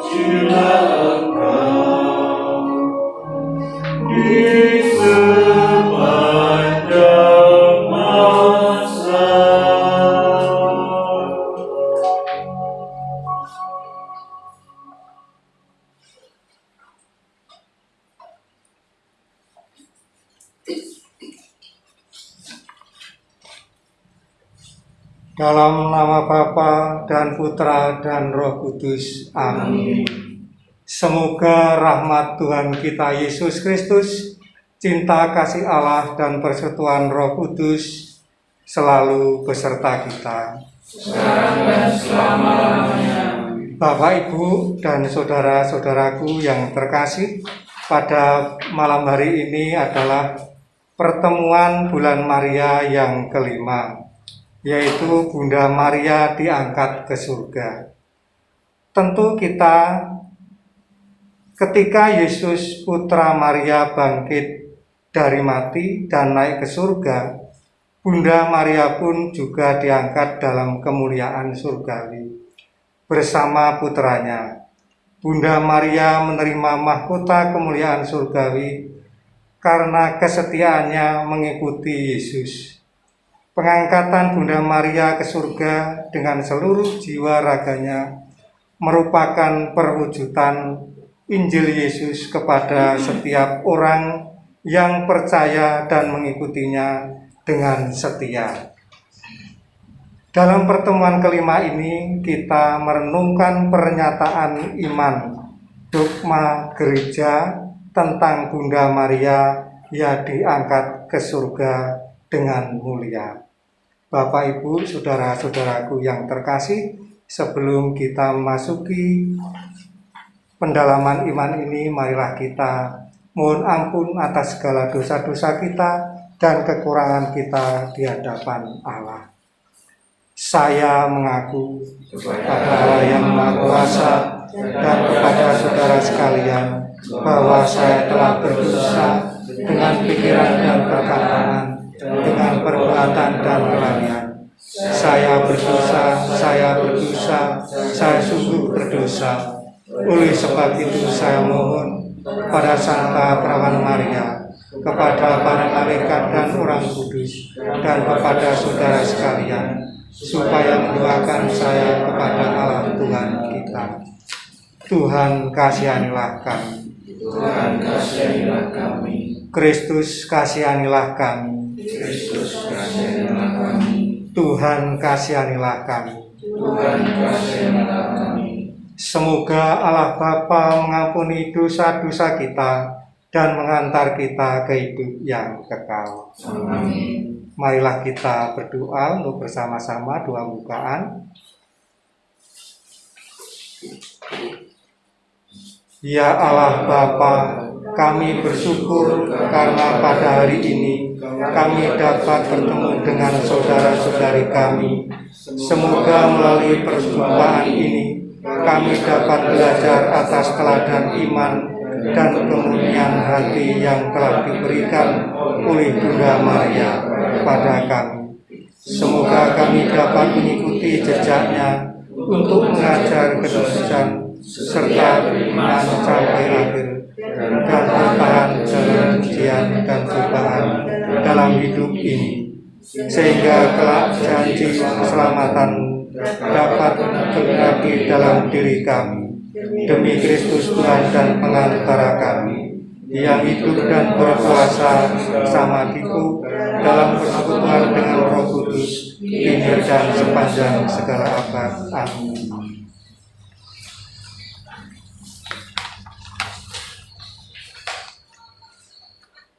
terpujilah Engkau di sepanjang masa. Dalam nama Bapa dan Putra dan Roh Kudus. Amin. Semoga rahmat Tuhan kita Yesus Kristus, cinta kasih Allah dan persekutuan Roh Kudus selalu beserta kita. Sekarang dan selama-lamanya. Bapak, Ibu, dan saudara-saudaraku yang terkasih, pada malam hari ini adalah pertemuan bulan Maria yang kelima, yaitu Bunda Maria diangkat ke surga. Tentu kita, ketika Yesus Putra Maria bangkit dari mati dan naik ke surga, Bunda Maria pun juga diangkat dalam kemuliaan surgawi bersama putranya. Bunda Maria menerima mahkota kemuliaan surgawi karena kesetiaannya mengikuti Yesus. Pengangkatan Bunda Maria ke surga dengan seluruh jiwa raganya merupakan perwujudan Injil Yesus kepada setiap orang yang percaya dan mengikutinya dengan setia. Dalam pertemuan kelima ini kita merenungkan pernyataan iman dogma gereja tentang Bunda Maria yang diangkat ke surga dengan mulia. Bapak, Ibu, saudara-saudaraku yang terkasih, sebelum kita memasuki pendalaman iman ini, marilah kita mohon ampun atas segala dosa-dosa kita dan kekurangan kita di hadapan Allah. Saya mengaku kepada Allah yang Maha Kuasa dan kepada saudara sekalian bahwa saya telah berdosa dengan pikiran dan perkataan, dengan perbuatan dan kelalaian. Saya berdosa, saya sungguh berdosa. Oleh sebab itu saya mohon pada Santa Perawan Maria, kepada para malaikat dan orang kudus, dan kepada saudara sekalian, supaya mendoakan saya kepada Allah Tuhan kita. Tuhan kasihanilah kami. Tuhan kasihanilah kami. Kristus kasihanilah kami. Kristus kasihanilah kami. Tuhan kasihanilah kami. Tuhan kasihanilah kami. Semoga Allah Bapa mengampuni dosa-dosa kita dan mengantar kita ke hidup yang kekal. Amin. Marilah kita berdoa untuk bersama-sama doa bukaan. Ya Allah Bapa, kami bersyukur karena pada hari ini kami dapat bertemu dengan saudara-saudari kami. Semoga melalui perjumpaan ini kami dapat belajar atas teladan iman dan kemurnian hati yang telah diberikan oleh Bunda Maria kepada kami. Semoga kami dapat mengikuti jejaknya untuk mengajar keteguhan serta beriman sampai akhir dan bertahan dalam ujian dan cobaan dalam hidup ini, sehingga kelak janji keselamatan dapat terjadi dalam diri kami. Demi Kristus Tuhan dan pengantara kami, yang hidup dan berkuasa bersama Diku dalam persekutuan dengan Roh Kudus, kini dan sepanjang segala abad. Amin.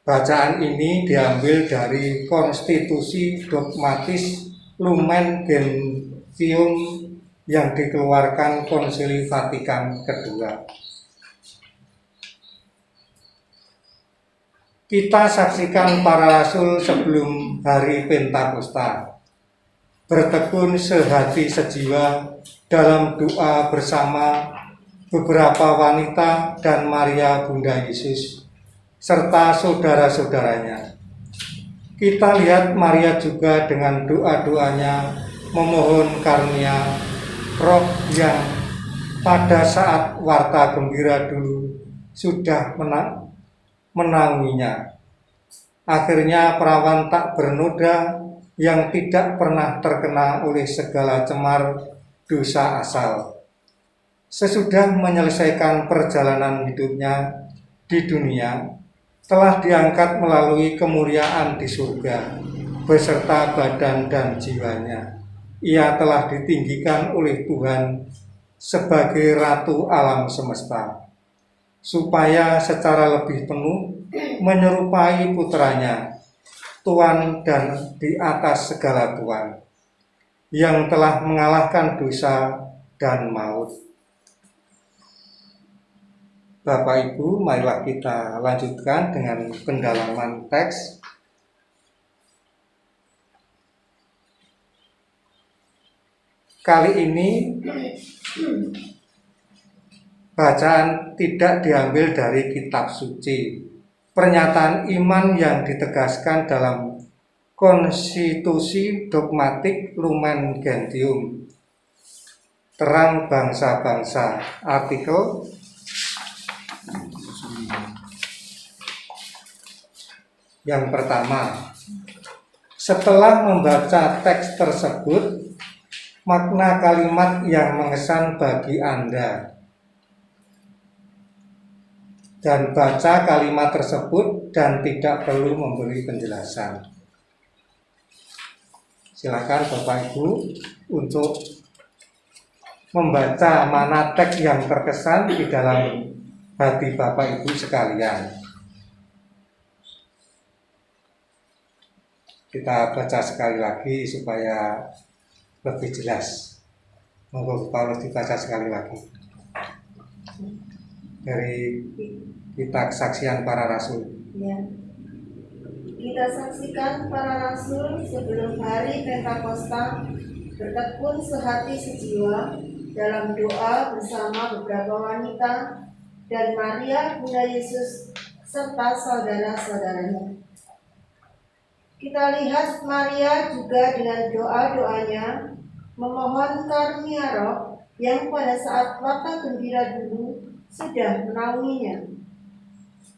Bacaan ini diambil dari Konstitusi Dogmatis Lumen Gentium yang dikeluarkan Konsili Vatikan kedua. Kita saksikan para rasul sebelum hari Pentakosta, bertekun sehati sejiwa dalam doa bersama beberapa wanita dan Maria Bunda Yesus, serta saudara-saudaranya. Kita lihat Maria juga dengan doa-doanya memohon karunia roh yang pada saat warta gembira dulu sudah menaunginya. Akhirnya perawan tak bernoda yang tidak pernah terkena oleh segala cemar dosa asal. Sesudah menyelesaikan perjalanan hidupnya di dunia, telah diangkat melalui kemuliaan di surga beserta badan dan jiwanya. Ia telah ditinggikan oleh Tuhan sebagai Ratu alam semesta, supaya secara lebih penuh menyerupai putranya, Tuhan dan di atas segala Tuhan, yang telah mengalahkan dosa dan maut. Bapak Ibu, marilah kita lanjutkan dengan pendalaman teks. Kali ini bacaan tidak diambil dari kitab suci. Pernyataan iman yang ditegaskan dalam konstitusi dogmatik Lumen Gentium, terang bangsa-bangsa, artikel yang pertama. Setelah membaca teks tersebut, makna kalimat yang mengesan bagi Anda, dan baca kalimat tersebut dan tidak perlu memberi penjelasan. Silakan Bapak Ibu untuk membaca mana teks yang terkesan di dalam hati Bapak Ibu sekalian. Kita baca sekali lagi supaya lebih jelas. Monggo Paulus dibaca sekali lagi dari kitab Kesaksian Para Rasul. Ya. Kita saksikan para rasul sebelum hari Pentakosta bertekun sehati sejiwa dalam doa bersama beberapa wanita dan Maria Bunda Yesus serta saudara-saudaranya. Kita lihat Maria juga dengan doa-doanya memohon karunia Roh yang pada saat warta gembira dulu sudah menaunginya.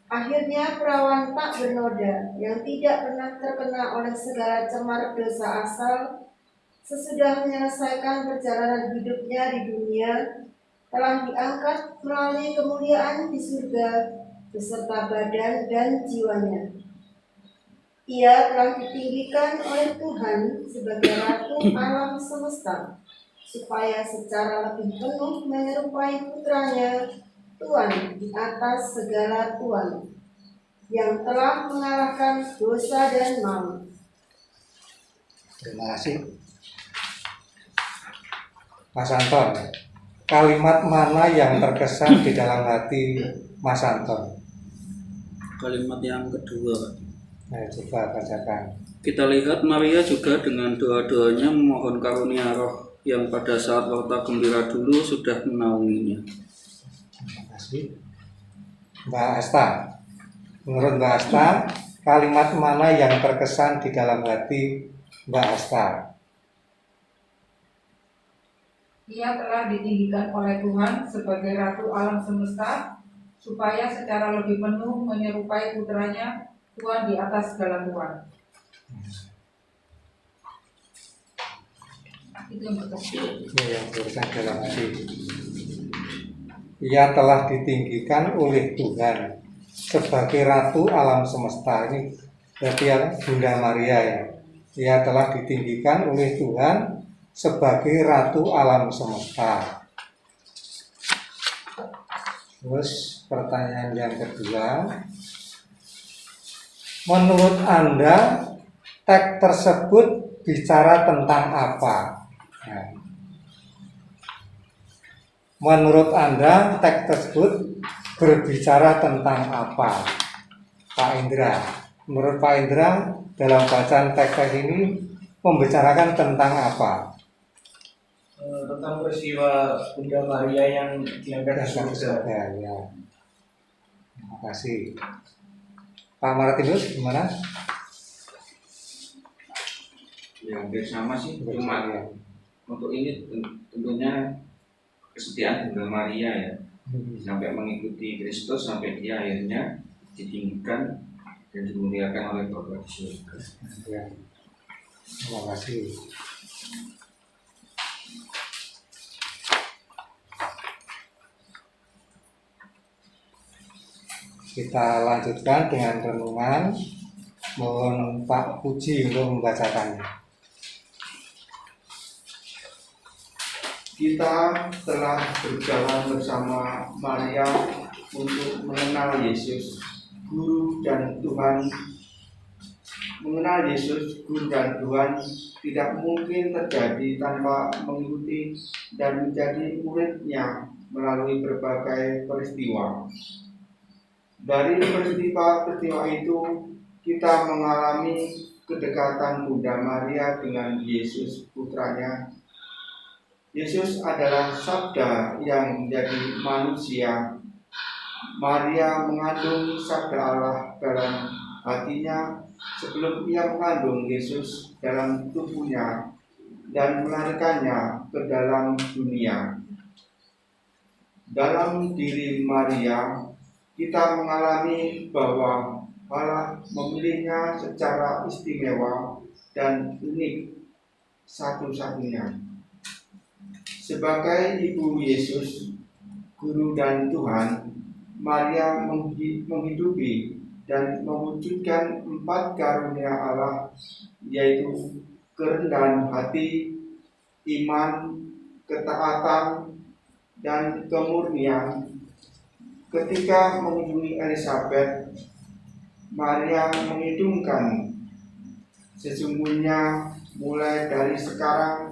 Akhirnya perawan tak bernoda yang tidak pernah terkena oleh segala cemar dosa asal, sesudah menyelesaikan perjalanan hidupnya di dunia, telah diangkat melalui kemuliaan di surga beserta badan dan jiwanya. Ia telah ditinggikan oleh Tuhan sebagai Ratu alam semesta, supaya secara lebih penuh menyerupai putranya, Tuhan di atas segala Tuhan, yang telah mengalahkan dosa dan maut. Terima kasih Mas Anton. Kalimat mana yang terkesan di dalam hati Mas Anton? Kalimat yang kedua. Nah, coba bacakan. Kita lihat Maria juga dengan doa-doanya memohon karunia Roh yang pada saat warta gembira dulu sudah menaunginya. Terima kasih Mbak Asta. Menurut Mbak Asta, kalimat mana yang terkesan di dalam hati Mbak Asta? Ia telah ditinggikan oleh Tuhan sebagai Ratu alam semesta, supaya secara lebih penuh menyerupai putranya, Tuhan di atas segala Tuhan. Itu yang pertama. Yang terkesan dalam hati. Ia telah ditinggikan oleh Tuhan sebagai Ratu alam semesta. Ini berarti Bunda Maria ya. Ia telah ditinggikan oleh Tuhan sebagai Ratu alam semesta. Terus pertanyaan yang kedua, menurut Anda teks tersebut bicara tentang apa? Nah, menurut Anda teks tersebut berbicara tentang apa? Pak Indra, menurut Pak Indra dalam bacaan teks ini membicarakan tentang apa? Tentang peristiwa Bunda Maria yang diangkat ke surga. Ya. Terima kasih. Pak Martinus gimana? Ya hampir sama sih, Ya. cuma untuk ini tentunya kesetiaan Bunda Maria ya, sampai mengikuti Kristus sampai dia akhirnya ditinggikan dan dimuliakan oleh Bapa di surga. Ya, terima kasih. Kita lanjutkan dengan renungan. Mohon Pak Puji untuk membacakannya. Kita telah berjalan bersama Maria untuk mengenal Yesus, Guru dan Tuhan. Mengenal Yesus, Guru dan Tuhan tidak mungkin terjadi tanpa mengikuti dan menjadi muridnya melalui berbagai peristiwa. Dari peristiwa-peristiwa itu, kita mengalami kedekatan Bunda Maria dengan Yesus putranya. Yesus adalah Sabda yang menjadi manusia. Maria mengandung Sabda Allah dalam hatinya sebelum ia mengandung Yesus dalam tubuhnya dan melahirkannya ke dalam dunia. Dalam diri Maria, kita mengalami bahwa Allah memilihnya secara istimewa dan unik satu-satunya. Sebagai ibu Yesus, Guru dan Tuhan, Maria menghidupi dan mewujudkan 4 karunia Allah, yaitu kerendahan hati, iman, ketaatan, dan kemurnian. Ketika mengunjungi Elizabeth, Maria mengidungkan, sesungguhnya mulai dari sekarang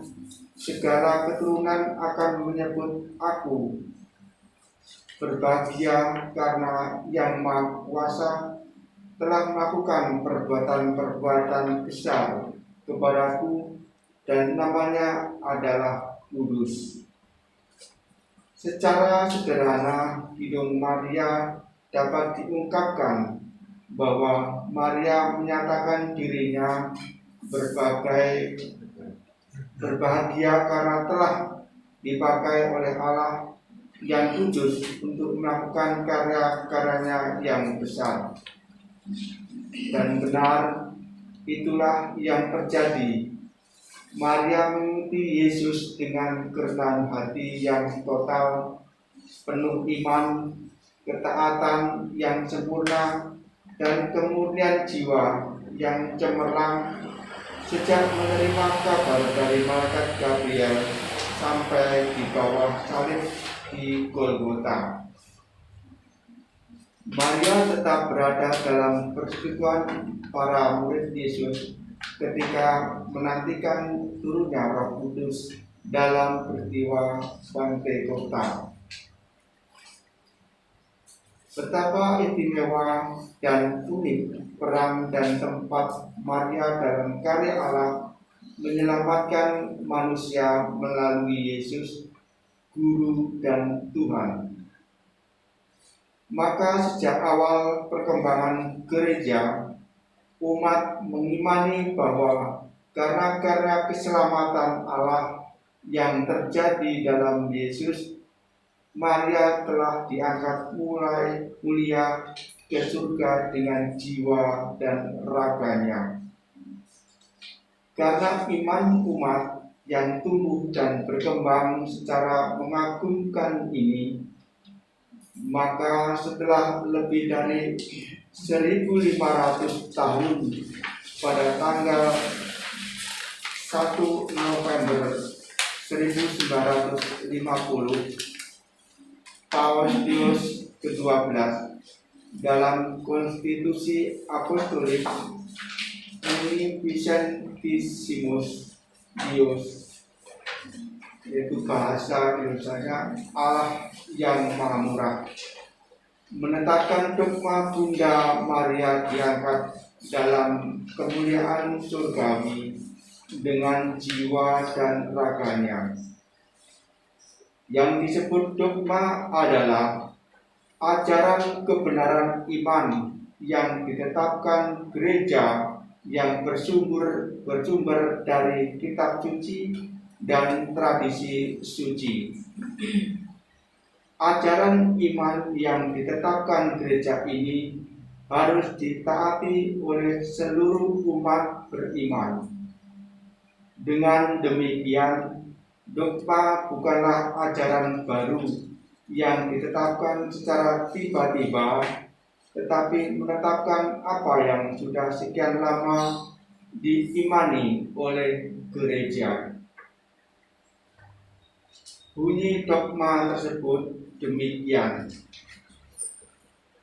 segala keturunan akan menyebut aku berbahagia karena Yang Maha Kuasa telah melakukan perbuatan-perbuatan besar kepadaku dan namanya adalah kudus. Secara sederhana, hidung Maria dapat diungkapkan bahwa Maria menyatakan dirinya berbahagia karena telah dipakai oleh Allah yang kudus untuk melakukan karya-karyanya yang besar. Dan benar, itulah yang terjadi. Maria mengikuti Yesus dengan kerendahan hati yang total, penuh iman, ketaatan yang sempurna, dan kemurnian jiwa yang cemerlang sejak menerima kabar dari malaikat Gabriel sampai di bawah salib di Golgota. Maria tetap berada dalam persekutuan para murid Yesus ketika menantikan turunnya Roh Kudus dalam peristiwa Pantekota. Betapa istimewa dan unik peran dan tempat Maria dalam karya Allah menyelamatkan manusia melalui Yesus, Guru dan Tuhan. Maka sejak awal perkembangan gereja, umat mengimani bahwa karya-karya keselamatan Allah yang terjadi dalam Yesus, Maria telah diangkat mulai mulia ke surga dengan jiwa dan raganya. Karena iman umat yang tumbuh dan berkembang secara mengagumkan ini, maka setelah lebih dari 1.500 tahun pada tanggal 1 November 1950, Paus Pius ke-12 dalam Konstitusi Apostolik Vicentissimus Deus, yaitu bahasa Indonesia Allah yang Maha Murah, menetapkan dogma Bunda Maria diangkat dalam kemuliaan surgawi dengan jiwa dan raganya. Yang disebut dogma adalah ajaran kebenaran iman yang ditetapkan gereja yang bersumber dari kitab suci dan tradisi suci. Ajaran iman yang ditetapkan gereja ini harus ditaati oleh seluruh umat beriman. Dengan demikian, dogma bukanlah ajaran baru yang ditetapkan secara tiba-tiba, tetapi menetapkan apa yang sudah sekian lama diimani oleh gereja. Bunyi dogma tersebut demikian: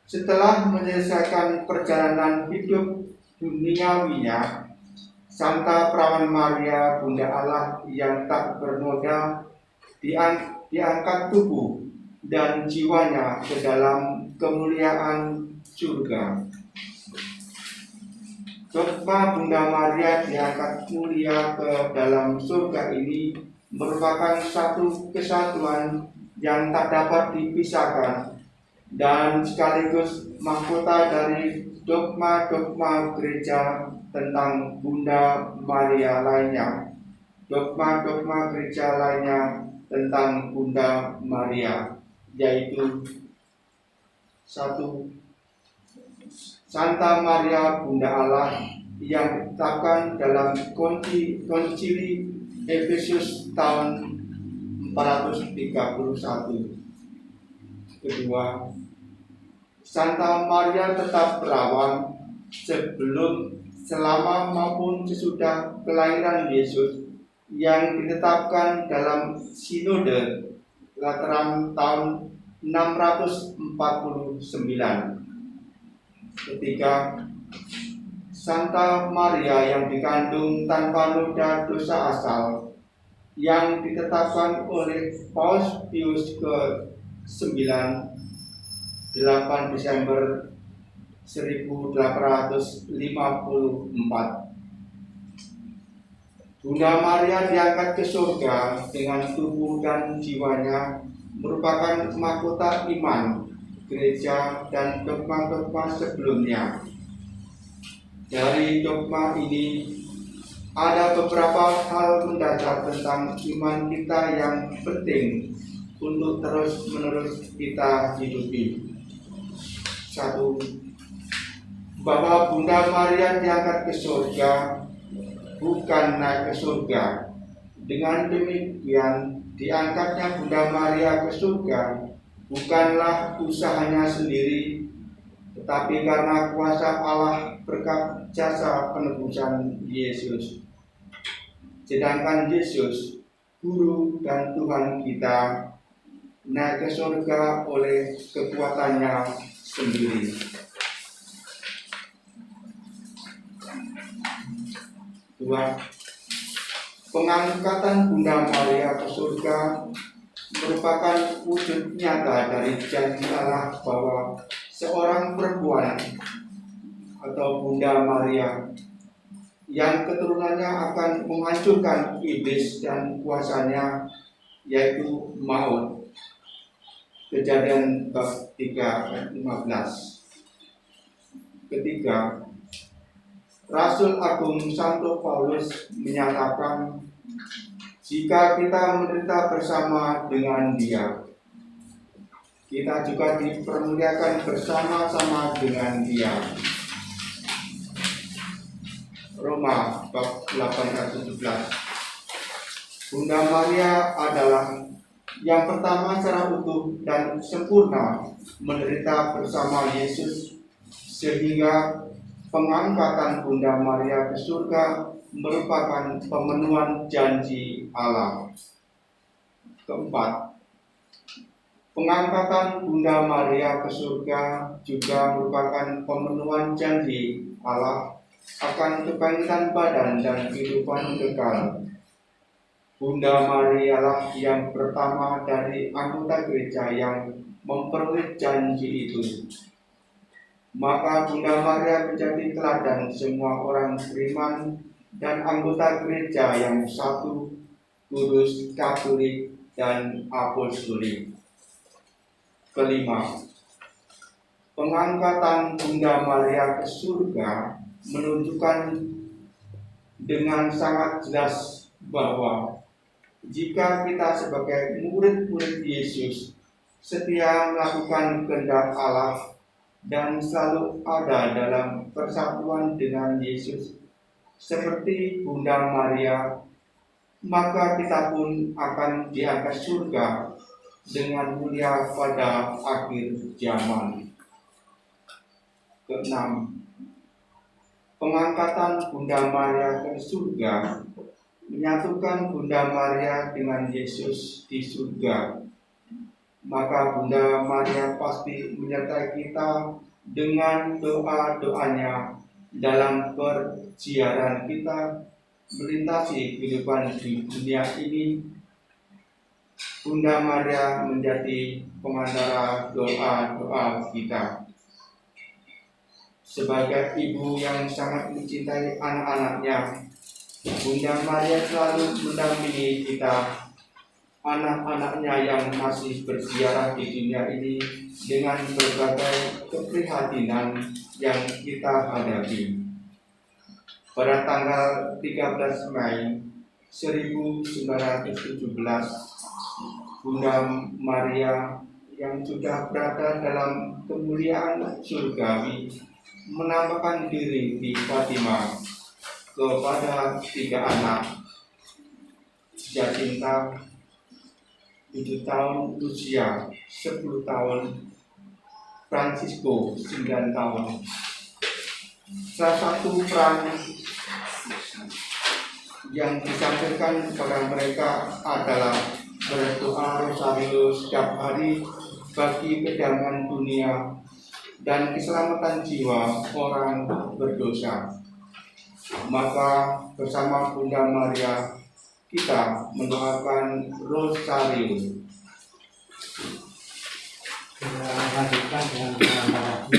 setelah menyelesaikan perjalanan hidup duniawinya, Santa Perawan Maria Bunda Allah yang tak bernoda diangkat tubuh dan jiwanya ke dalam kemuliaan surga. Dogma Bunda Maria diangkat mulia ke dalam surga ini merupakan satu kesatuan yang tak dapat dipisahkan dan sekaligus mahkota dari dogma-dogma gereja tentang Bunda Maria lainnya, dogma-dogma gereja lainnya tentang Bunda Maria, yaitu 1. Santa Maria Bunda Allah yang ditetapkan dalam konsili Efesus tahun 431. Kedua, Santa Maria tetap perawan sebelum, selama maupun sesudah kelahiran Yesus yang ditetapkan dalam Sinode Lateran tahun 649. Ketiga, Santa Maria yang dikandung tanpa noda dosa asal yang ditetapkan oleh Paus Pius ke-9 8 Desember 1854. Bunda Maria diangkat ke surga dengan tubuh dan jiwanya merupakan mahkota iman gereja dan dogma-dogma sebelumnya. Dari dogma ini ada beberapa hal mendasar tentang iman kita yang penting untuk terus-menerus kita hidupi. 1. Bahwa Bunda Maria diangkat ke surga, bukan naik ke surga. Dengan demikian, diangkatnya Bunda Maria ke surga bukanlah usahanya sendiri, tetapi karena kuasa Allah berkat jasa penebusan Yesus. Sedangkan Yesus, Guru dan Tuhan kita, naik ke surga oleh kekuatannya sendiri. 2. Pengangkatan Bunda Maria ke surga merupakan wujud nyata dari janji Allah bahwa seorang perempuan atau Bunda Maria yang keturunannya akan menghancurkan iblis dan kuasanya, yaitu maut. Kejadian bab 3 ayat 15. Ketiga, Rasul Agung Santo Paulus menyatakan, jika kita menderita bersama dengan Dia, kita juga dipermuliakan bersama-sama dengan Dia. Roma bab 8 ayat 17. Bunda Maria adalah yang pertama secara utuh dan sempurna menderita bersama Yesus, sehingga pengangkatan Bunda Maria ke surga merupakan pemenuhan janji Allah. Keempat, pengangkatan Bunda Maria ke surga juga merupakan pemenuhan janji Allah akan kebangkitan badan dan kehidupan kekal. Bunda Maria lah yang pertama dari anggota gereja yang memperoleh janji itu. Maka Bunda Maria menjadi teladan semua orang beriman dan anggota gereja yang satu, kudus, katolik, dan apostolik. Kelima, pengangkatan Bunda Maria ke surga menunjukkan dengan sangat jelas bahwa jika kita sebagai murid-murid Yesus setia melakukan kehendak Allah dan selalu ada dalam persatuan dengan Yesus seperti Bunda Maria, maka kita pun akan diangkat surga dengan mulia pada akhir zaman. Keenam, pengangkatan Bunda Maria ke surga menyatukan Bunda Maria dengan Yesus di surga. Maka Bunda Maria pasti menyertai kita dengan doa-doanya dalam perjalanan kita melintasi kehidupan di dunia ini. Bunda Maria menjadi pengantara doa-doa kita. Sebagai ibu yang sangat mencintai anak-anaknya, Bunda Maria selalu mendampingi kita, anak-anaknya yang masih berziarah di dunia ini dengan berbagai keprihatinan yang kita hadapi. Pada tanggal 13 Mei 1917, Bunda Maria yang sudah berada dalam kemuliaan surgawi menampakkan diri di Fatima kepada 3 anak, Jacinta 7 tahun, Lucia 10 tahun, Francisco 9 tahun. Salah satu peran yang disampaikan kepada mereka adalah berdoa rosario setiap hari bagi kedamaian dunia dan keselamatan jiwa orang berdosa. Maka bersama Bunda Maria kita mendoakan rosario. Kita lanjutkan dengan doa.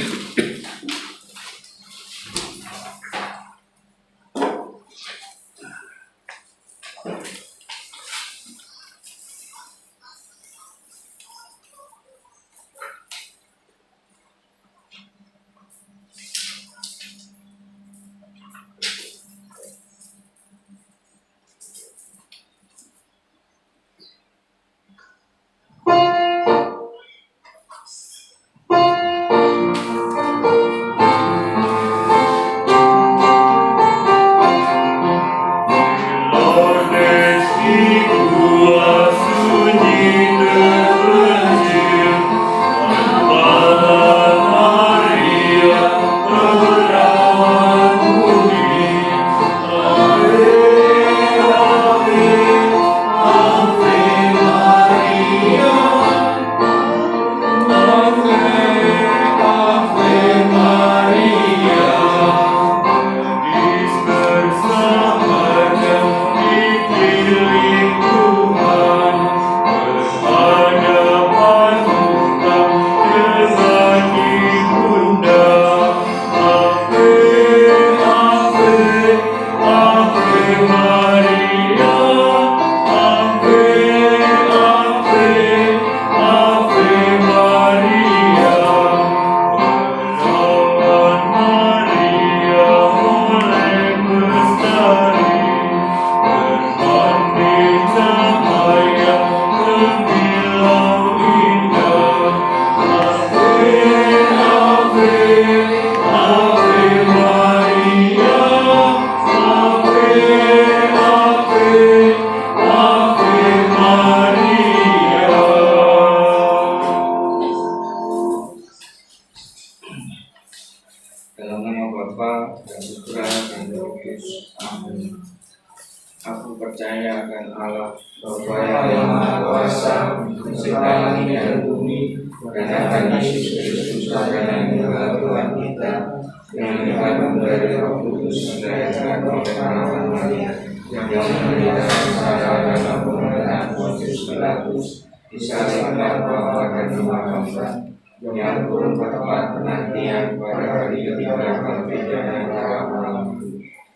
Dalam nama Bapa dan Putra dan Roh Kudus. Amin. Aku percaya akan Allah, Bapa yang Maha Kuasa, mencipta langit dan bumi, dan akan Yesus Kristus yang adalah Tuhan kita, yang dikandung dari Roh Kudus, dilahirkan oleh perawan Maria, yang menderita sengsara dalam pemerintahan Pontius Pilatus, disalibkan dan dimakamkan, yang turun ke tempat penantian pada hari ketiga kali pidana antara orang.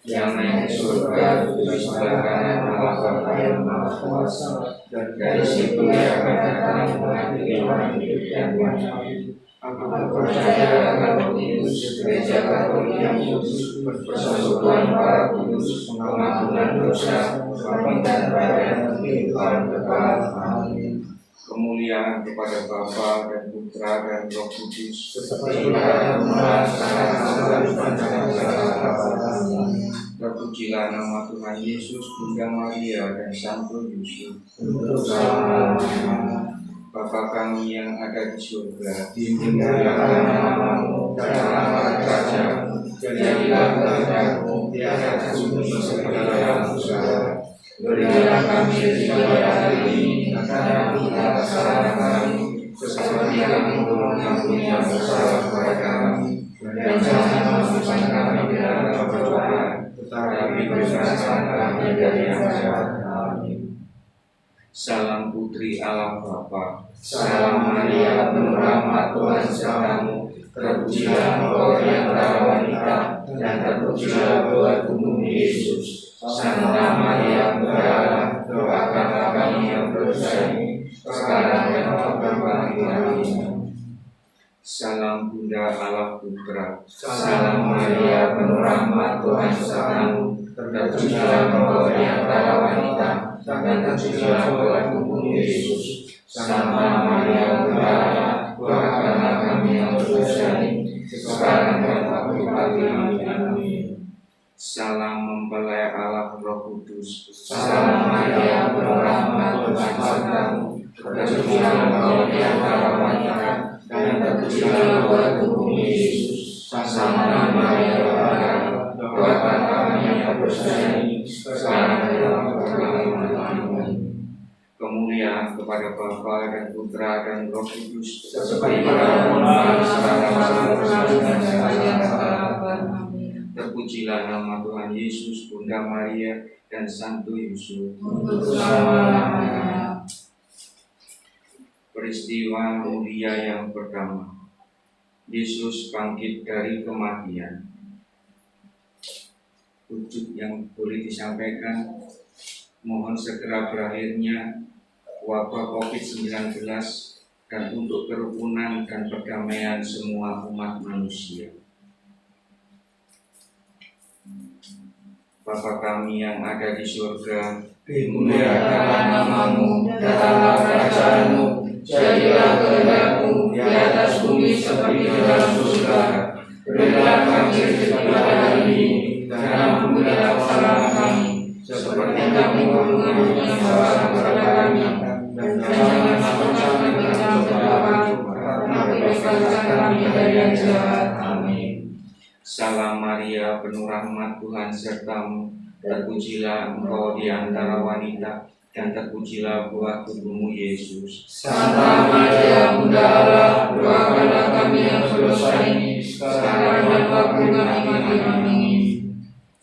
yang naik ke surga di sebelah kanan Allah Bapa yang Maha Kuasa, dan dari situ Ia akan datang mengadili orang hidup dan mati. Aku percaya akan Roh Kudus, Gereja Katolik yang kudus, persekutuan para kudus, pengampunan dosa, pembaptisan dan kehidupan kekal. Amin. Kemuliaan kepada Bapa dan Putra dan Roh Kudus, seperti pada permulaan, sekarang, dan selamanya. Terpujilah nama Tuhan Yesus, Bunda Maria dan Santo Yusuf. Bapa kami yang ada di surga, dimuliakan namamu, datanglah kerajaanmu, jadilah kehendakmu di atas bumi seperti di surga. Berilah kami rezeki hari ini, dan ampunilah kesalahan kami, seperti kami mengampuni yang bersalah kepada kami, dan jangan memasukkan kami ke dalam pencobaan, tetapi bebaskan kami dari yang jahat. Amin. Salam Putri Allah Bapa, salam Maria, penuh rahmat Tuhan sertamu, terpujilah engkau di antara wanita, dan terpujilah buah tubuhmu Yesus. Santa Maria, Bunda Allah, doakanlah kami yang berdosa ini, sekarang dan waktu kami mati. Salam Bunda Allah Putra, salam Maria, penuh rahmat Tuhan sertamu, terpujilah engkau di antara wanita, dan terpujilah buah tubuhmu Yesus. Santa Maria, Bunda Allah, doakanlah kami yang berdosa ini, sekarang dan waktu mati kami. Amin. Salam mempelai Allah Roh Kudus, salam Maria, penuh rahmat Tuhan sertamu, terpujilah engkau di antara wanita, dan terpujilah buah tubuhmu Yesus. Santa Maria, Bunda Allah, doakan kami yang berdosa ini, sekarang dan waktu kami mati. Kemuliaan kepada Bapa dan Putra dan Roh Kudus, seperti pada permulaan, sekarang, dan selamanya. Terpujilah nama Tuhan Yesus, Bunda Maria dan Santo Yusuf. Peristiwa mulia yang pertama, Yesus bangkit dari kematian. Wujud yang boleh disampaikan, mohon segera berakhirnya wabah COVID-19 dan untuk kerukunan dan perdamaian semua umat manusia. Bapa kami yang ada di surga, dimuliakanlah namamu, datanglah kerajaanmu, jadilah kehendakmu di atas bumi seperti di dalam surga. Berilah kami rezeki hari ini, dan ampunilah kesalahan kami, seperti kami mengampuni yang bersalah kepada kami, dan jangan masukkan kami ke dalam pencobaan, tetapi bebaskan kami dari yang jahat. Amin. Salam Maria, penuh rahmat Tuhan sertamu, terpujilah engkau di antara wanita, dan terpujilah buah tubuhmu Yesus. Santa Maria, Bunda Allah, doakanlah kami yang berdosa ini, sekarang dan waktu kami mati. Amin.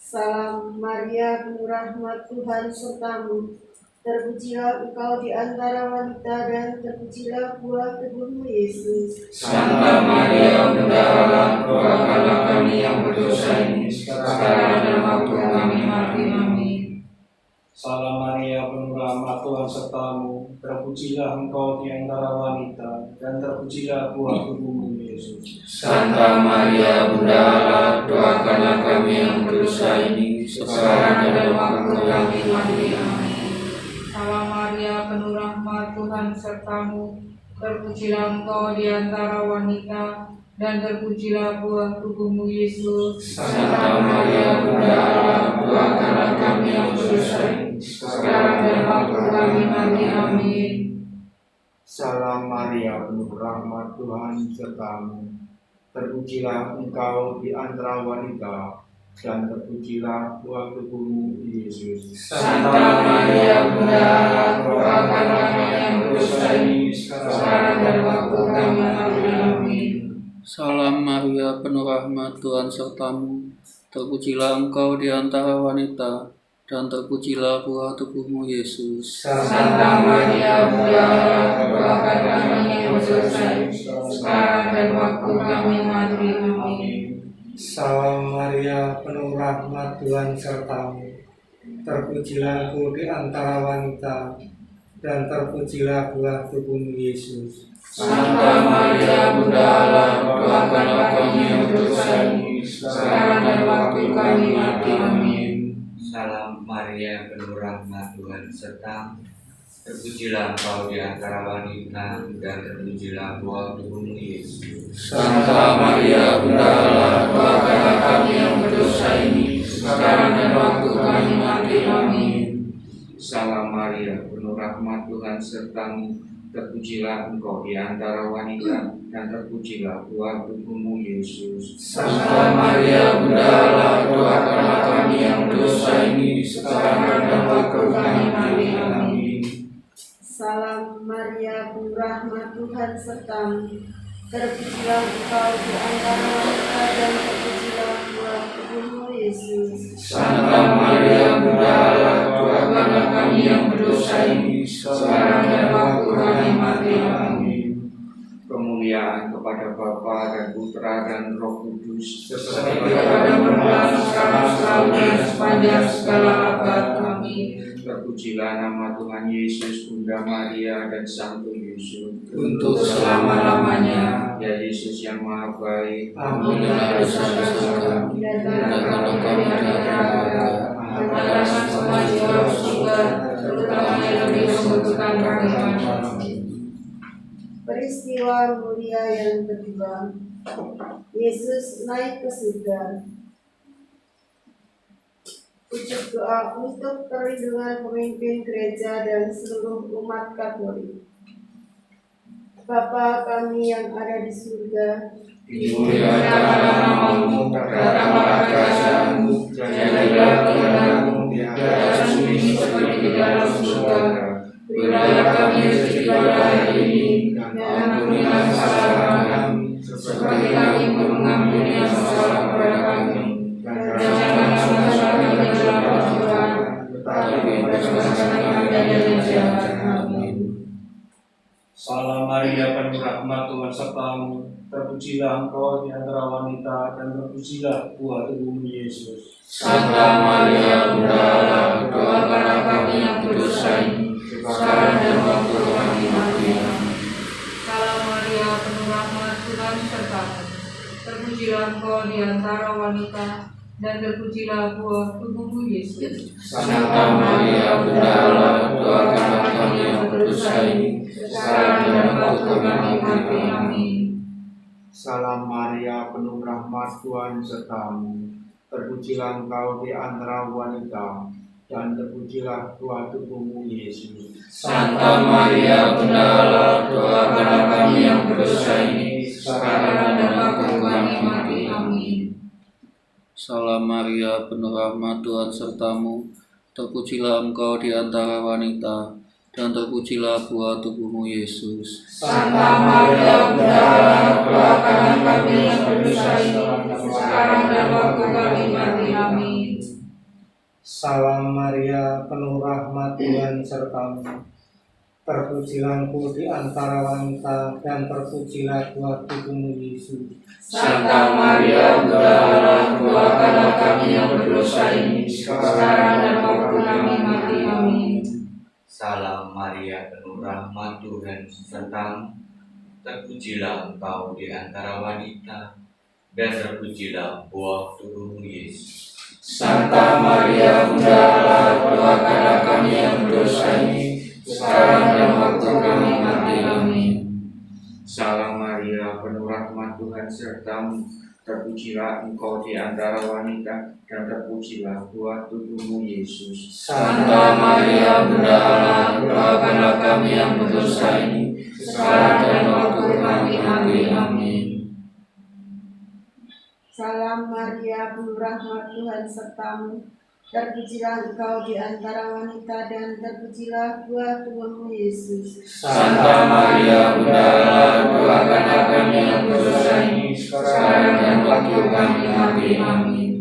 Salam Maria, penuh rahmat Tuhan sertamu, terpujilah engkau di antara wanita, dan terpujilah buah tubuhmu Yesus. Santa Maria, Bunda Allah, doakanlah kami yang berdosa ini, sekarang dan waktu kami mati. Amin. Salam Maria, penuh rahmat Tuhan sertamu, terpujilah engkau di antara wanita, dan terpujilah buah tubuhmu Yesus. Santa Maria, Bunda Allah, doakanlah kami yang berdosa ini, sekarang dan waktu kami mati. Amin. Salam Maria, penuh rahmat Tuhan sertamu, terpujilah engkau di antara wanita, dan terpujilah buah tubuhmu Yesus. Santa Maria, Bunda Allah, doakanlah kami yang berdosa ini, sekarang dan waktu kami mati. Amin. Salam Maria, penuh rahmat Tuhan sertamu, terpujilah engkau di antara wanita, dan terpujilah buah tubuhmu Yesus. Santa Maria, Bunda Allah, doakanlah kami yang berdosa ini, sekarang dan waktu kami mati. Amin. Salam Maria, penuh rahmat Tuhan sertamu, terpujilah engkau di antara wanita, dan terpujilah buah tubuhmu Yesus. Santa Maria, Bunda Allah, doakanlah kami yang berdosa ini, sekarang dan waktu kami mati. Amin. Salam Maria, Maria, penuh rahmat, Tuhan sertamu. Terpujilah engkau di antara wanita, dan terpujilah buah tubuhmu Yesus. Santa Maria, Bunda Allah, doakanlah kami yang berdosa ini, sekarang dan waktu kami mati. Amin. Salam Maria, penuh rahmat, Tuhan sertamu. Terpujilah engkau di antara wanita, dan terpujilah buah tubuhmu Yesus. Santa Maria, Bunda Allah, doakanlah kami yang berdosa ini, sekarang dan waktu kami mati. Amin. Salam Maria, penuh rahmat, Tuhan sertamu. Terpujilah engkau di antara wanita, dan terpujilah buah tubuhmu Yesus. Santa Maria, Bunda Allah, doakanlah kami yang berdosa ini, sekarang dan waktu kami mati. Amin. Salam Maria, penuh rahmat, Tuhan sertamu. Terpujilah engkau di antara wanita dan terpujilah buah tubuhmu Yesus. Santa Maria, Bunda Allah, doakanlah kami yang berdosa ini, sekarang dan waktu kami mati. Amin. Kemuliaan kepada Bapa dan Putra dan Roh Kudus, Seperti pada permulaan, sekarang, selalu, dan sepanjang segala abad. Amin. Terpujilah nama Tuhan Yesus, Bunda Maria dan Santo Yusuf. Untuk selama-lamanya. Ya Yesus yang Maha Baik, Ampunilah dosa-dosa kami, dan kalau kami neraka, antarkan semua jiwa surga, terutama yang lebih membutuhkan rahmat. Peristiwa mulia yang kedua, Yesus naik ke surga. Ucap doa untuk perlindungan pemimpin gereja dan seluruh umat Katolik. Bapa kami yang ada di surga, Dimuliakanlah namamu, datanglah kerajaanmu, jadilah kehendakmu di atas bumi seperti di dalam surga. Berilah kami rezeki pada hari ini, dan ampunilah kesalahan kami, seperti kami pun mengampuni yang bersalah kepada kami. Dan janganlah masuk kami ke dalam pencobaan, tetapi bebaskan kami dari yang jahat. Amin. Salam Maria, penuh rahmat, Tuhan sertamu. Terpujilah engkau di antara wanita, dan terpujilah buah tubuhmu Yesus. Santa Maria, Bunda Allah, doakanlah kami yang berdosa ini, sekarang dan waktu kami mati. Amin. Salam Maria, penuh rahmat, Tuhan sertamu. Terpujilah engkau di antara wanita, dan terpujilah buah tubuhmu Yesus. Santa Maria, Bunda Allah, doakanlah kami yang berdosa ini, sekarang dan waktu kami mati. Amin. Salam Maria, penuh rahmat, Tuhan sertamu. Terpujilah engkau di antara wanita, dan terpujilah buah tubuhmu Yesus. Santa Maria, Bunda Allah, doakanlah kami yang berdosa ini, sekarang dan waktu kami mati. Amin. Salam Maria, penuh rahmat, Tuhan sertamu. Terpujilah engkau di antara wanita, dan terpujilah buah tubuhmu Yesus. Santa Maria, Bunda Allah, doakanlah kami yang berdosa ini, sekarang dan waktu kami mati. Amin. Salam Maria, penuh rahmat, Tuhan sertamu. Terpujilah engkau di antara wanita, dan terpujilah buah tubuhmu Yesus. Santa Maria, Bunda Allah, doakanlah kami yang berdosa ini, sekarang dan waktu kami mati. Amin. Salam Maria, penuh rahmat, Tuhan sertamu. Terpujilah engkau di antara wanita, dan terpujilah buah tubuhmu Yesus. Santa Maria, Bunda Allah, doakanlah kami yang berdosa ini, sekarang dan waktu kami mati. Amin. Salam Maria, penuh rahmat, Tuhan sertamu. Terpujilah engkau di antara wanita, dan terpujilah buah tubuhmu Yesus. Santa Maria, Bunda Allah, doakanlah kami yang berdosa ini, sekarang dan waktu kami mati. Amin. Salam Maria, penuh rahmat, Tuhan sertamu. Terpujilah engkau di antara wanita, dan terpujilah buah tubuhmu Yesus. Santa Maria, Bunda Allah, doakanlah kami yang berdosa ini, sekarang dan waktu kami mati. Amin.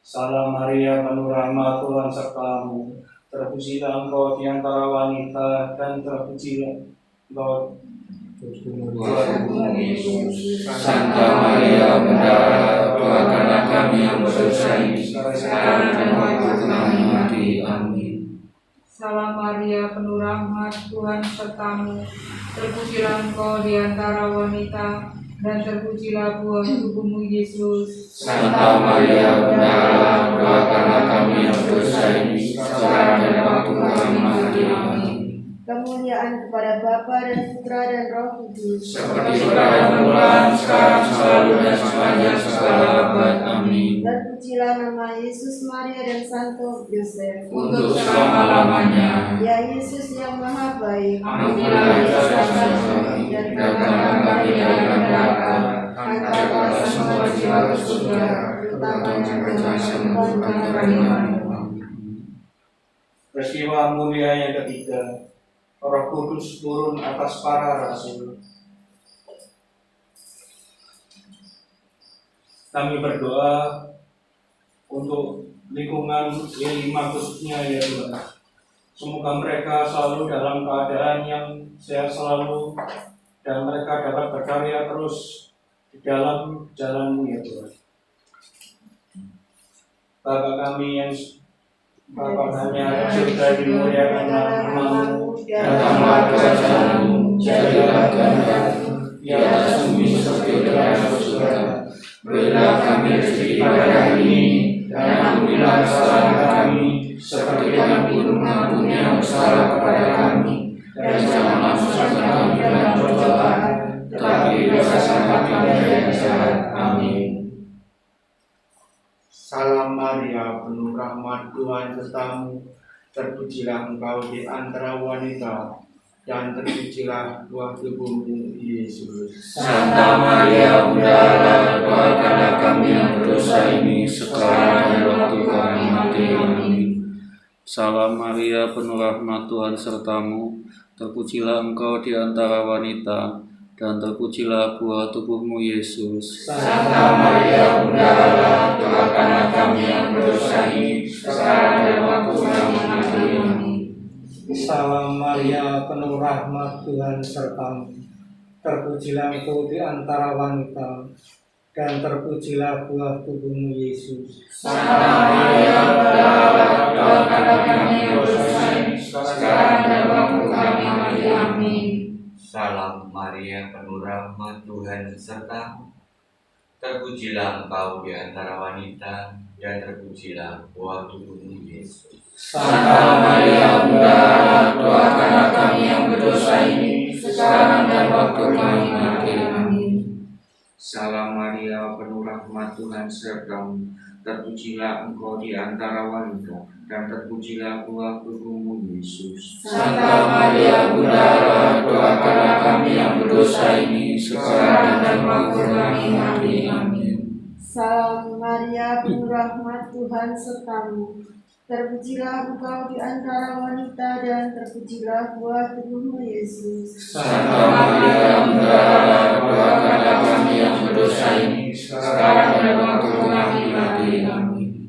Salam Maria, penuh rahmat, Tuhan sertamu. Terpujilah engkau di antara wanita, dan terpujilah engkau Buah tubuhmu Yesus. Santa Maria, Bunda Allah, doakanlah kami kami yang berdosa ini, sekarang dan waktu kami mati. Amin. Salam Maria, penuh rahmat, Tuhan sertamu. Terpujilah engkau di antara wanita, dan terpujilah buah tubuhmu Yesus. Santa Maria, Bunda Allah, doakanlah kami yang berdosa ini, sekarang dan waktu kami mati. Amin. Kemuliaan kepada Bapa dan Putra dan Roh Kudus. Seperti pada permulaan, sekarang, selalu, dan sepanjang segala abad. Amin. Terpujilah nama Yesus, Maria dan Santo Yosef. Untuk selama-lamanya. Ya Yesus yang Maha Baik, Ampunilah dosa kami, dan janganlah kami dalam neraka, angkatlah semua jiwa ke surga, terutama yang berjasa kami. Peristiwa mulia yang ketiga, Roh Kudus turun atas para rasul. Kami berdoa untuk lingkungan Lima khususnya ya Tuhan. Semoga mereka selalu dalam keadaan yang sehat selalu dan mereka dapat berkarya terus di dalam jalan-Mu ya Tuhan. Bapa kami yang Bapaknya surga dimuliakan nama-Mu, Datanglah kerajaan-Mu, jadilah kehendak-Mu di atas bumi seperti di dalam surga. Berilah kami rezeki pada hari ini, dan ampunilah kesalahan kami, seperti kami pun mengampuni yang bersalah kepada kami. Dan jangan masukkan kami dalam pencobaan, tetapi bebaskan kami dari yang jahat. Amin. Salam Maria, penuh rahmat, Tuhan sertamu. Terpujilah engkau di antara wanita, dan terpujilah buah tubuhmu Yesus. Santa Maria, Bunda Allah, doakanlah kami yang berdosa ini, sekarang dan waktu kami mati. Amin. Salam Maria, penuh rahmat, Tuhan sertamu. Terpujilah engkau di antara wanita, dan terpujilah buah tubuhmu Yesus. Santa Maria, Bunda Allah, doakanlah kami yang berdosa ini, sekarang dan waktu kami mati. Amin. Salam Maria, penuh rahmat, Tuhan sertamu. Terpujilah engkau di antara wanita, dan terpujilah buah tubuhmu Yesus. Santa Maria, Bunda Allah, doakanlah kami yang berdosa ini, sekarang dan waktu kami mati. Amin. Salam Maria, penuh rahmat, Tuhan sertamu. Terpujilah engkau di antara wanita, dan terpujilah buah tubuhmu Yesus. Santa Maria, Bunda Allah, doakanlah kami yang berdosa ini, sekarang dan waktu kami mati. Amin. Salam Maria, penuh rahmat, Tuhan sertamu. Terpujilah engkau di antara wanita, dan terpujilah buah tubuhmu Yesus. Santa Maria, Bunda Allah, doakanlah kami yang berdosa ini, sekarang dan waktu kami mati. Amin. Salam Maria, penuh rahmat, Tuhan sertamu. Terpujilah engkau di antara wanita, dan terpujilah buah tubuhmu Yesus. Santa Maria, Bunda Allah, doakanlah kami yang berdosa ini, sekarang dan waktu kami mati. Amin.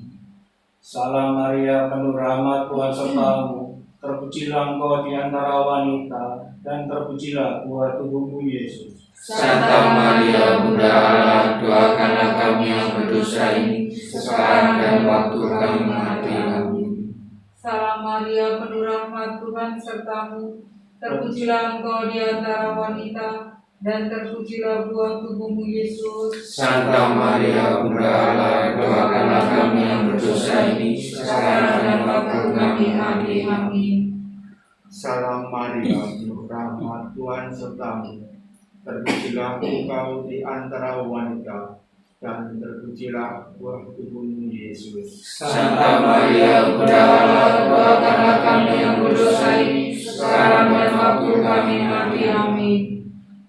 Salam Maria, penuh rahmat, Tuhan sertamu. Terpujilah engkau di antara wanita, dan terpujilah buah tubuhmu Yesus. Santa Maria, Bunda Allah, doakanlah kami yang berdosa ini, sekarang dan waktu kami mati. Amin. Salam Maria, penuh rahmat, Tuhan sertamu. Terpujilah engkau di antara wanita, dan terpujilah buah tubuhmu Yesus. Santa Maria, Bunda Allah, doakanlah kami yang berdosa ini, sekarang dan waktu kami mati. Amin. Salam Maria, penuh rahmat, Tuhan sertamu. Terpujilah engkau di antara wanita, dan terpujilah buah tubuhmu Yesus. Santa Maria, Bunda Allah, doakanlah kami yang berdosa ini, sekarang dan waktu kami mati. Amin.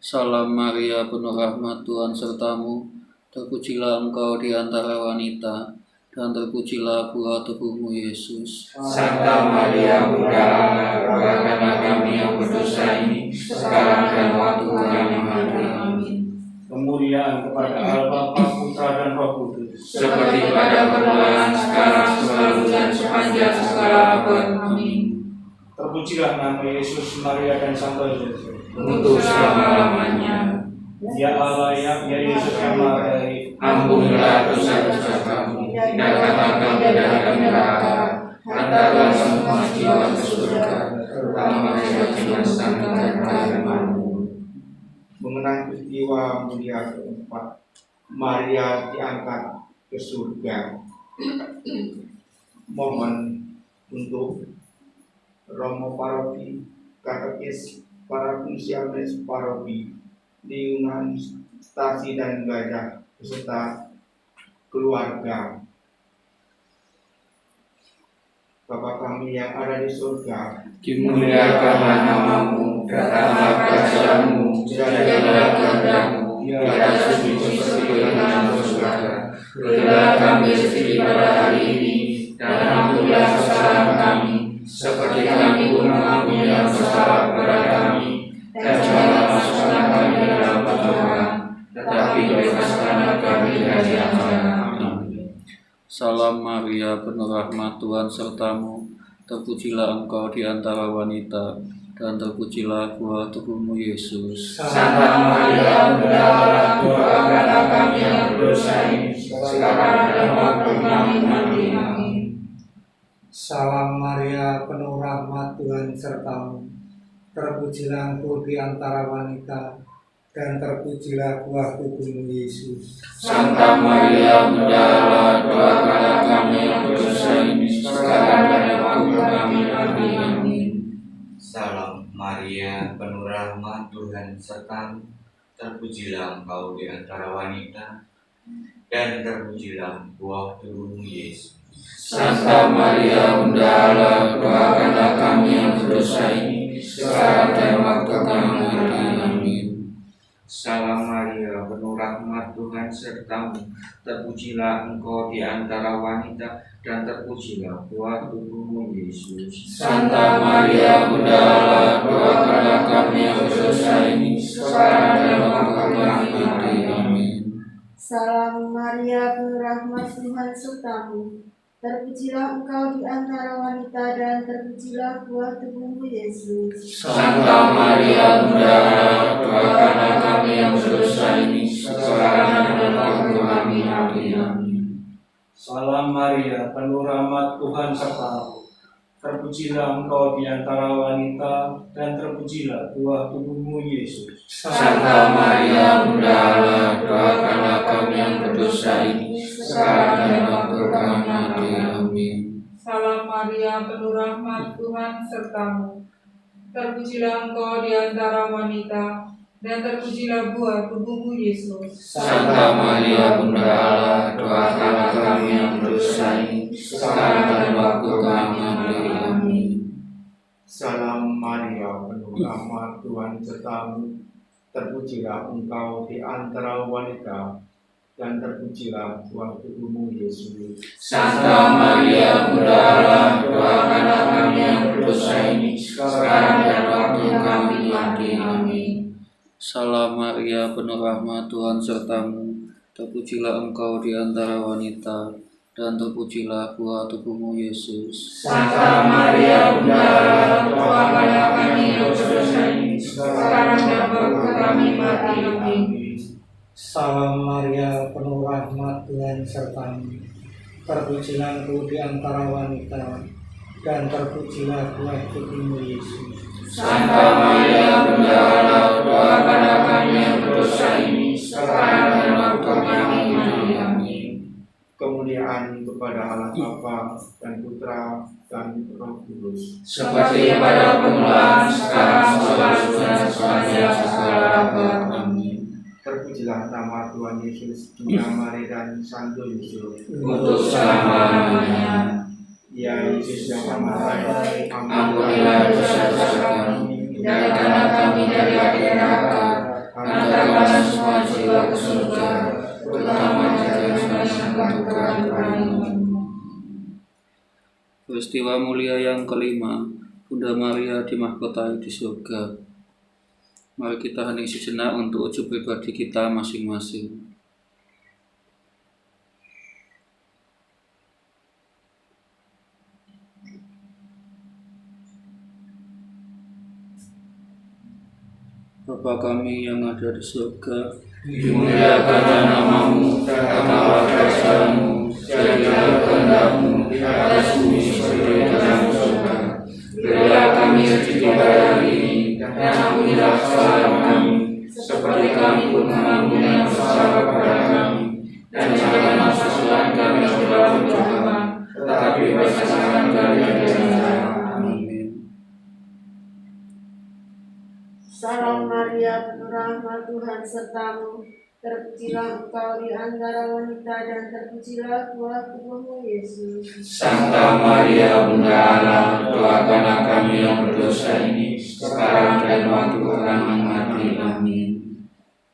Salam Maria, penuh rahmat, Tuhan sertamu. Terpujilah engkau di antara wanita, dan terpujilah buah tubuhmu Yesus. Santa Maria, Bunda Allah, doakanlah kami yang berdosa ini, sekarang dan waktu kami mati. Amin. Kemuliaan kepada Allah Bapa, Putra dan Roh Kudus. Seperti pada permulaan, sekarang, selalu, dan sepanjang segala abad. Amin. Terpujilah nama Yesus, Maria dan Santo Yosef. Untuk selama-lamanya. Ya Allah, ya Yesus yang Maha Baik, Ampunilah dosa-dosa kami, hindarkanlah kami dari neraka, hantarlah semua jiwa ke surga, terutama jiwa-jiwa sampai kematian. Mengenang peristiwa mulia keempat, Maria diangkat ke surga. Mohon untuk Romo Paroki, Katekis, para fungsionaris paroki, lingkungan stasi dan gajah, beserta keluarga. Bapa kami yang ada di surga, Dimuliakanlah namamu, datanglah kerajaanmu, jadilah kehendakmu di atas bumi seperti di dalam surga. Berilah kami rezeki pada hari ini, dan ampunilah kesalahan kami, seperti kami pun mengampuni yang bersalah kepada kami, dan janganlah masukkan kami ke dalam pencobaan, tetapi bebaskanlah kami dari yang jahat. Salam Maria, penuh rahmat, Tuhan sertamu. Terpujilah engkau di antara wanita, dan terpujilah buah tubuhmu Yesus. Santa Maria, Bunda Allah, doakanlah kami yang berdosa ini, sekarang dan waktu kami mati. Amin. Salam Maria, penuh rahmat, Tuhan sertamu. Terpujilah engkau di antara wanita, dan terpujilah buah tubuhmu Yesus. Santa Maria, Bunda Allah, doakanlah kami yang berdosa ini, sekarang dan waktu kami mati. Amin. Salam Maria, penuh rahmat, Tuhan sertamu. Terpujilah engkau di antara wanita, dan terpujilah buah tubuhmu Yesus. Santa Maria, Bunda Allah, doakanlah kami yang berdosa ini, sekarang dan waktu kami mati. Amin. Salam Maria, penuh rahmat, Tuhan sertamu. Terpujilah engkau di antara wanita, dan terpujilah buah tubuhmu Yesus. Santa Maria, Bunda Allah, doakanlah kami yang berdosa ini, sekarang dan waktu kami mati. Amin. Salam Maria, penuh rahmat, Tuhan sertamu. Terpujilah engkau di antara wanita, dan terpujilah buah tubuhmu Yesus. Santa Maria, Bunda Allah, doakanlah kami yang berdosa ini, sekarang dan waktu kami mati. Amin. Salam Maria, penuh rahmat, Tuhan sertamu. Terpujilah engkau di antara wanita, dan terpujilah buah tubuhmu Yesus. Santa Maria, Bunda Allah, doakanlah kami yang berdosa ini, sekarang dan waktu kami mati. Amin. Salam Maria, penuh rahmat, Tuhan sertamu. Terpujilah engkau di antara wanita, dan terpujilah buah tubuhmu Yesus. Santa Maria, Bunda Allah, doakanlah kami yang berdosa ini, sekarang dan waktu kami mati. Amin. Salam Maria, penuh rahmat, Tuhan sertamu. Terpujilah engkau di antara wanita, dan terpujilah buah tubuhmu Yesus. Santa Maria, Bunda Allah, doakanlah kami yang berdosa ini, sekarang dan waktu kami mati. Amin. Salam Maria, penuh rahmat, Tuhan sertamu. Terpujilah engkau di antara wanita, dan terpujilah buah tubuhmu Yesus. Santa Maria, Bunda Allah, doakanlah kami yang berdosa ini, sekarang dan waktu kami mati. Amin. Salam Maria, penuh rahmat, Tuhan sertamu. Terpujilah engkau di antara wanita, dan terpujilah buah tubuhmu Yesus. Santa Maria, Bunda Allah, doakanlah kami yang berdosa ini, sekarang dan waktu kami mati. Amin. Kemuliaan kepada Allah Bapa dan Putra dan Roh Kudus. Seperti pada permulaan, sekarang, selalu, dan sepanjang segala abad. Amin. Terpujilah nama Tuhan Yesus, Bunda Maria dan Santo Yusuf. Untuk selama-lamanya. Ya Yesus yang amat baik, Ampunilah dosa-dosa kami, hindarkanlah kami dari api neraka, hantarkanlah semua jiwa ke surga, terutama jiwa-jiwa yang membutuhkan perlindungan. Peristiwa mulia yang kelima, Bunda Maria dimahkotai di surga. Mari kita hening sejenak untuk ujub pribadi kita masing-masing. Bapa kami yang ada di surga, Dimuliakanlah namamu, datanglah kerajaanmu, jadilah kehendak-mu di atas bumi seperti di dalam surga. Berilah kami rezeki pada hari ini, dan ampunilah kesalahan kami, seperti kami pun mengampuni yang bersalah kepada kami. Dan jangan masukkan kami ke dalam pencobaan, tetapi bebaskan kami dari jahat. Amin. Salam Maria, penuh rahmat Tuhan sertamu. Terpujilah engkau di antara wanita dan terpujilah buah tubuhmu Yesus. Santa Maria, Bunda Allah, doakanlah kami yang berdosa ini, sekarang dan waktu kami mati. Amin.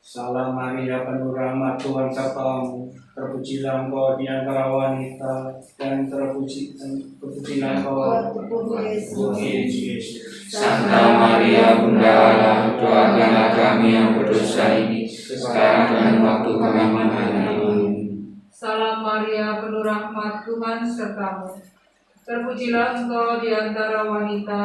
Salam Maria, penuh rahmat Tuhan sertamu. Terpujilah engkau di antara wanita dan terpujilah engkau Buah tubuhmu Yesus. Yesus. Santa Maria, Bunda Allah, doakanlah kami yang berdosa ini, sekarang dan waktu kami mati. Amin. Salam Maria, penuh rahmat Tuhan sertamu. Terpujilah engkau di antara wanita,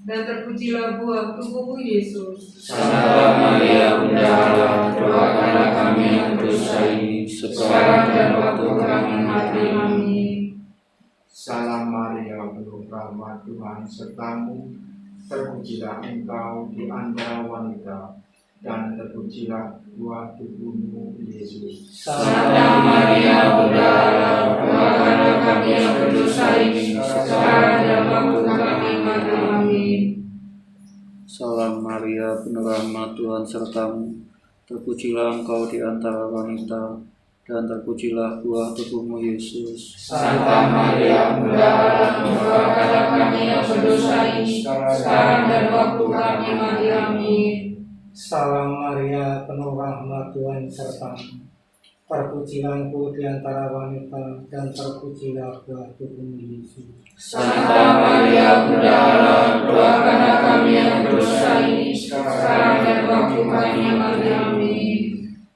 dan terpujilah buah tubuhmu Yesus. Santa Maria, Bunda Allah, doakanlah kami yang berdosa ini, sekarang dan waktu kami mati. Amin. Salam Maria, penuh rahmat Tuhan sertamu. Terpujilah engkau di antara wanita, dan terpujilah buah tubuhmu Yesus. Santa Maria, Bunda Allah, doakanlah kami yang berdosa ini, sekarang dan waktu kami mati. Amin. Salam Maria, penuh rahmat Tuhan sertamu. Terpujilah engkau di antara wanita, dan terpujilah buah tubuhmu Yesus. Santa Maria, Bunda Allah, doakanlah kami yang berdosa ini, sekarang dan waktu kami mati. Amin. Salam Maria, penuh rahmat Tuhan sertamu. Terpujilah engkau di antara wanita, dan terpujilah buah tubuhmu Yesus. Santa Maria, Bunda Allah, doakanlah kami yang berdosa ini, sekarang dan waktu kami mati. Amin.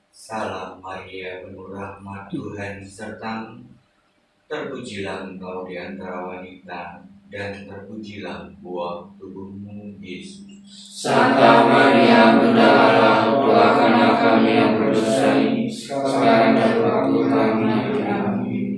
Salam Maria, penuh rahmat Tuhan sertamu. Terpujilah engkau di antara wanita, dan terpujilah buah tubuhmu Yesus. Santa Maria, Bunda Allah, doakanlah kami yang berdosa ini, sekarang dan waktu kami mati. Amin.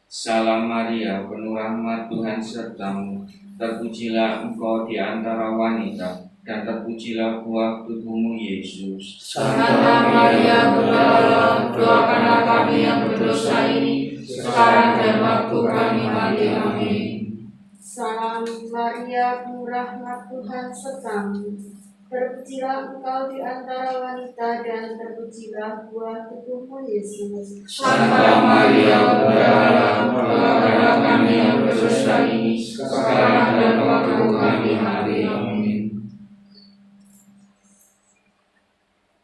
Salam Maria, penuh rahmat Tuhan sertamu. Terpujilah engkau di antara wanita, dan terpujilah buah tubuhmu Yesus. Santa Maria, Bunda Allah, doakanlah kami yang berdosa ini, sekarang dan waktu kami mati. Amin. Salam Maria, penuh rahmat Tuhan sertamu. Terpujilah engkau di antara wanita dan terpujilah buah tubuhmu Yesus. Santa Maria, Bunda Allah, doakanlah kami yang berdosa ini, sekarang dan waktu kami mati. Amin.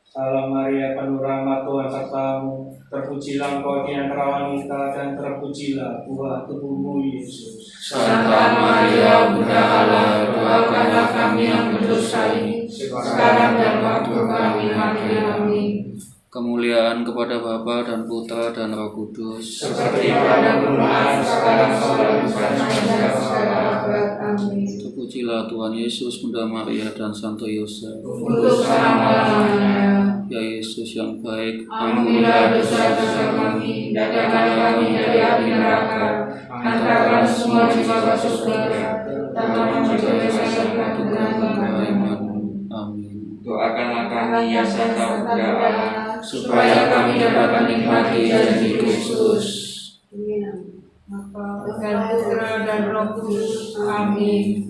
Salam Maria, penuh rahmat Tuhan sertamu. Terpujilah engkau di antara wanita, dan terpujilah buah tubuhmu Yesus. Santa Maria, Bunda Allah, doakanlah kami yang berdosa ini, sekarang dan waktu kami mati. Amin. Kemuliaan kepada Bapa dan Putra dan Roh Kudus, Seperti pada permulaan, sekarang, selalu, Dan sekarang abad. Amin. terpujilah Tuhan Yesus, Bunda Maria dan Santo Yosef. Untuk selama-lamanya. Ya Yesus yang baik, Ampunilah dosa-dosa kami, jagalah kami dari api neraka, hantarkan semua jiwa ke surga, dan mempercayakan Tuhan iman. Amin. Doakanlah kami yang serta berdoa, supaya kami dapat menikmati janji Kristus. Amin. Bapa dan Putra dan Roh Kudus. Amin.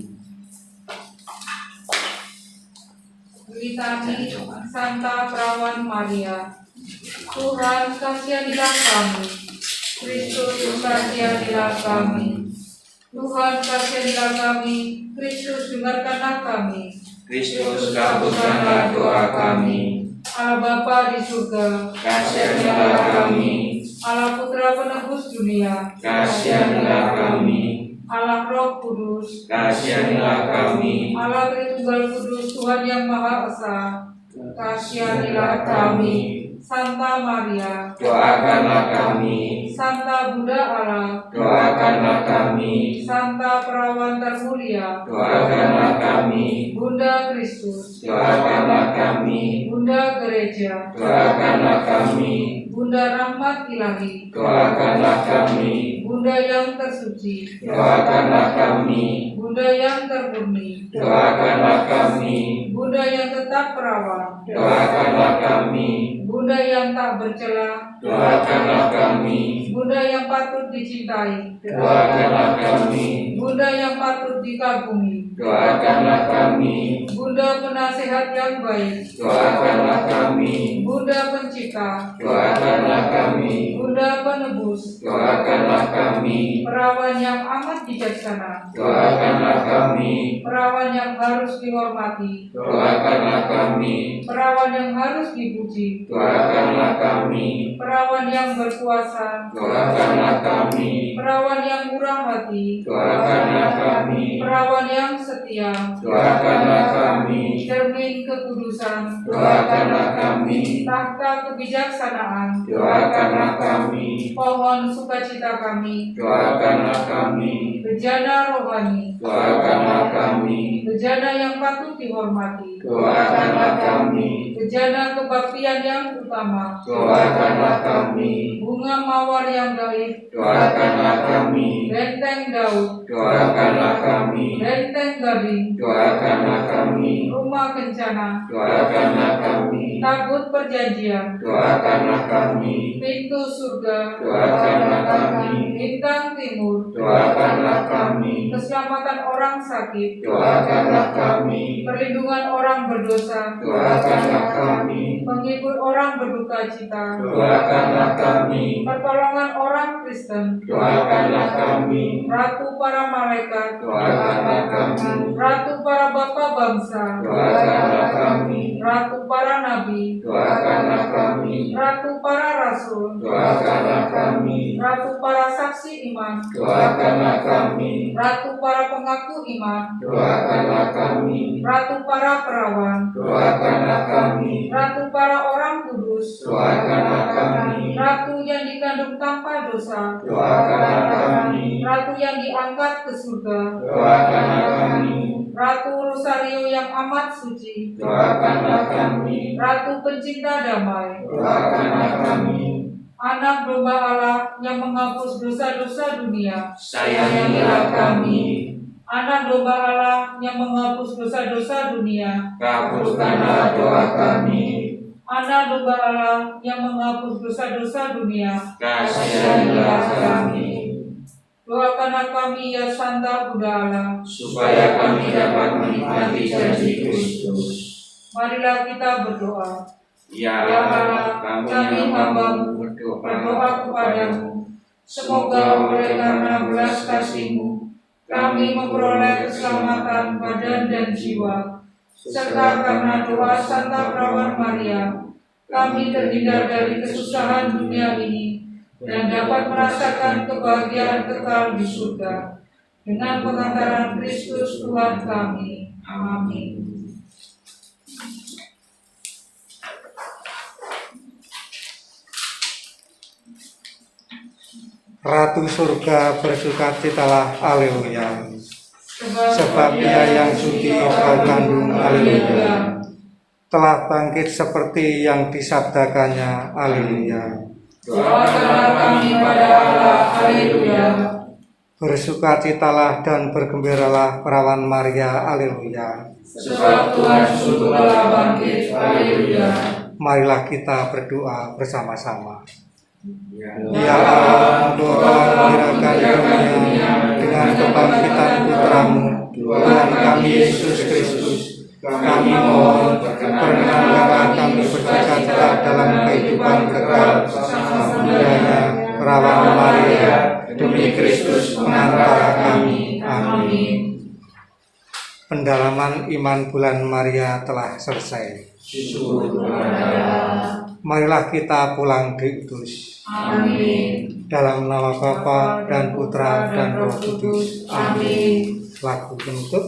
Litani Santa Perawan Maria. Tuhan kasihanilah kami. Kristus kasihanilah kami. Tuhan kasihanilah kami. Kristus dengarkanlah kami. Kristus kabulkanlah doa kami. Allah Bapa di surga, Kasihanilah kami, Allah Putra penebus dunia, kasihanilah kami, Allah Roh Kudus, kasihanilah kami, Allah Tritunggal Kudus, Tuhan yang Maha Esa, kasihanilah kami. Santa Maria, doakanlah kami. Santa Bunda Allah, Doakanlah kami. Santa Perawan Termulia, Doakanlah kami. Bunda Kristus, Doakanlah kami. Bunda Gereja, Doakanlah kami. Bunda Rahmat Ilahi, Doakanlah kami. Bunda yang tersuci, Doakanlah kami. Bunda yang termurni, Doakanlah kami. Bunda yang tetap perawan, Doakanlah kami. Bunda yang tak bercela, Doakanlah kami. Bunda yang patut dicintai, Doakanlah kami. Bunda yang patut dikagumi, Doakanlah kami. Bunda penasehat yang baik, Doakanlah kami. Bunda pencipta, Doakanlah kami. Bunda penebus, Doakanlah kami. perawan yang amat bijaksana, Doakanlah kami. perawan yang harus dihormati, Doakanlah kami. perawan yang harus dipuji, Doakanlah kami. perawan yang berkuasa, Doakanlah kami. perawan yang murah hati, Doakanlah kami. perawan yang setia, Doakanlah kami. cermin kekudusan, Doakanlah kami. tahta kebijaksanaan, Doakanlah kami. pohon sukacita kami, Doakanlah kami. bejana rohani, Doakanlah kami. bejana yang patut dihormati, Doakanlah kami. bejana kebaktian yang utama, Doakanlah kami. bunga mawar yang gaib, Doakanlah kami. benteng Daud, Doakanlah kami. benteng gading, Doakanlah kami. rumah kencana, Doakanlah kami. tabut perjanjian, Doakanlah kami. pintu surga, Doakanlah kami. bintang timur, Doakanlah kami. keselamatan orang sakit, Doakanlah kami. perlindungan orang berdosa, Doakanlah kami. menghibur orang berduka cita, Doakanlah kami. pertolongan orang Kristen, Doakanlah kami. ratu para malaikat, Doakanlah kami. ratu para bapa bangsa, Doakanlah kami. ratu para nabi, Doakanlah kami. ratu para rasul, Doakanlah kami. ratu para saksi iman, Doakanlah kami. ratu para pengaku iman, Doakanlah kami. ratu para perawan, Doakanlah kami. ratu para orang kudus, Doakanlah kami. ratu yang dikandung tanpa dosa, Doakanlah kami. ratu yang diangkat ke surga, Doakanlah kami. ratu rosario yang amat suci, Doakanlah kami. ratu pencinta damai, Doakanlah kami. anak domba Allah yang menghapus dosa-dosa dunia, Sayangilah kami. anak domba Allah yang menghapus dosa-dosa dunia, Kabulkanlah doa kami. anak domba Allah yang menghapus dosa-dosa dunia, Kasianilah kami. doakanlah kami ya Santa Bunda Allah. Supaya kami dapat menikmati janji Kristus. Marilah kita berdoa. Ya Ya Allah, Allah, kami hambamu berdoa kepadamu. Semoga oleh karena belas kasih-Mu, kami memperoleh keselamatan badan dan jiwa, serta karena doa Santa Perawan Maria, kami terhindar dari kesusahan dunia ini dan dapat merasakan kebahagiaan kekal di surga. Dengan pengantaran Kristus Tuhan kami. Amin. Ratu surga bersukacitalah, haleluya. Sebab Ia yang suci kau kandung, haleluya. Telah bangkit seperti yang disabdakannya, haleluya. Doakanlah kami pada Allah, haleluya. Bersukacitalah dan bergembiralah perawan Maria, haleluya. Sebab Tuhan sungguh telah bangkit, haleluya. Marilah kita berdoa bersama-sama. Ya Ya Allah, Engkau telah menggembirakan dunia dengan kebangkitan Putra-Mu, Tuhan kami Yesus Kristus. Kami mohon, perkenankanlah kami bersukacita dalam kehidupan kekal bersama Bundanya, Perawan Maria, demi Kristus pengantara kami. Amin. Pendalaman iman bulan Maria telah selesai. Marilah kita pulang diutus. Amin. Dalam nama Bapa dan Putra dan Roh Kudus. Amin. Lagu penutup.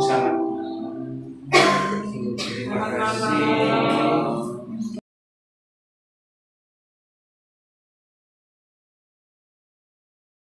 Sangat. Terima kasih.